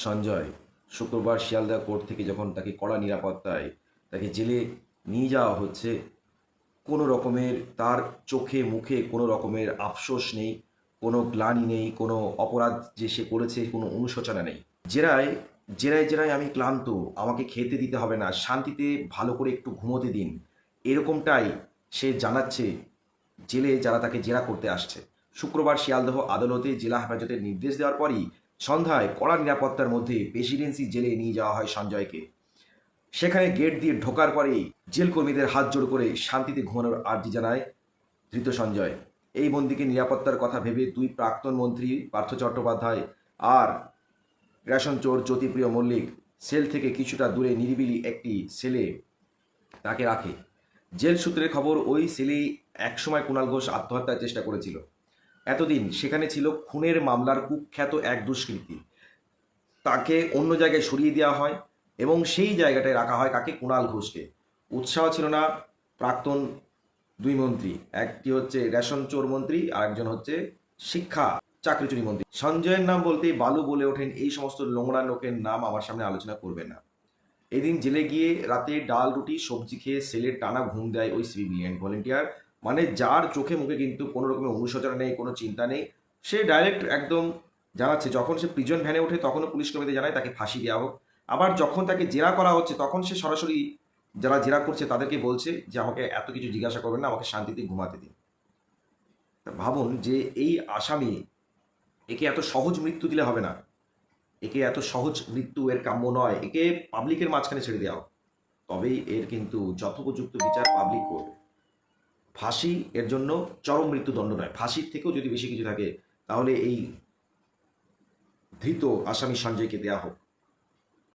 সঞ্জয় শুক্রবার শিয়ালদা কোর্ট থেকে যখন তাকে কড়া নিরাপত্তায় তাকে জেলে নিয়ে যাওয়া হচ্ছে, কোনো রকমের তার চোখে মুখে কোনো রকমের আফসোস নেই, কোনো গ্লানি নেই, কোনো অপরাধ যে সে করেছে কোনো অনুশোচনা নেই। জেরায় জেরায় জেরায় আমি ক্লান্ত, আমাকে খেতে দিতে হবে না, শান্তিতে ভালো করে একটু ঘুমোতে দিন, এরকমটাই সে জানাচ্ছে জেলে যারা তাকে জেরা করতে আসছে। শুক্রবার শিয়ালদহ আদালতে জেলা হেফাজতের নির্দেশ দেওয়ার পরই সন্ধ্যায় কড়া নিরাপত্তার মধ্যে প্রেসিডেন্সি জেলে নিয়ে যাওয়া হয় সঞ্জয়কে। সেখানে গেট দিয়ে ঢোকার পরেই জেল কর্মীদের হাত জোড় করে শান্তিতে ঘুমানোর আর্জি জানায় ধৃত সঞ্জয়। এই বন্দিকে নিরাপত্তার কথা ভেবে দুই প্রাক্তন মন্ত্রী পার্থ চট্টোপাধ্যায় আর রেশন চোর জ্যোতিপ্রিয় মল্লিক সেল থেকে কিছুটা দূরে নিরিবিলি একটি সেলে তাকে রাখে। জেল সূত্রের খবর, ওই সেলেই একসময় কুণাল ঘোষ আত্মহত্যার চেষ্টা করেছিল। এতদিন সেখানে ছিল খুনের মামলার কুখ্যাত এক দুষ্কৃতী। তাকে অন্য জায়গায় সরিয়ে দেওয়া হয় এবং সেই জায়গাটায় রাখা হয় কাকে? কুণাল ঘোষকে। উৎসাহ ছিল না প্রাক্তন দুই মন্ত্রী, একটি হচ্ছে রেশন চোর মন্ত্রী আর একজন হচ্ছে শিক্ষা চাকরিচুরি মন্ত্রী। সঞ্জয়ের নাম বলতেই বালু বলে ওঠেন, এই সমস্ত নোংরা লোকের নাম আমার সামনে আলোচনা করবে না। এদিন জেলে গিয়ে রাতে ডাল রুটি সবজি খেয়ে সেলের টানা ঘুম দেয় ওই সিভিলিয়ান ভলেন্টিয়ার, মানে যার চোখে মুখে কিন্তু কোনো রকমের অনুশোচনা নেই, কোনো চিন্তা নেই। সে ডাইরেক্ট একদম জানাচ্ছে, যখন সে প্রিজন ভ্যানে ওঠে তখনও পুলিশ কর্মীদের জানায় তাকে ফাঁসি দেওয়া হোক। আবার যখন তাকে জেরা করা হচ্ছে তখন সে সরাসরি যারা জেরা করছে তাদেরকে বলছে যে আমাকে এত কিছু জিজ্ঞাসা করবেন না, আমাকে শান্তিতে ঘুমাতে দিন। তা ভাবুন যে এই আসামি, একে এত সহজ মৃত্যু দিলে হবে না, একে এত সহজ মৃত্যু এর কাম্য নয়, একে পাবলিকের মাঝখানে ছেড়ে দেওয়া হোক। তবেই এর কিন্তু যথোপযুক্ত বিচার পাবলিক করবে। ফাঁসি এর জন্য চরম মৃত্যুদণ্ড নয়, ফাঁসির থেকেও যদি বেশি কিছু থাকে তাহলে এই ধৃত আসামি সঞ্জয়কে দেয়া হোক।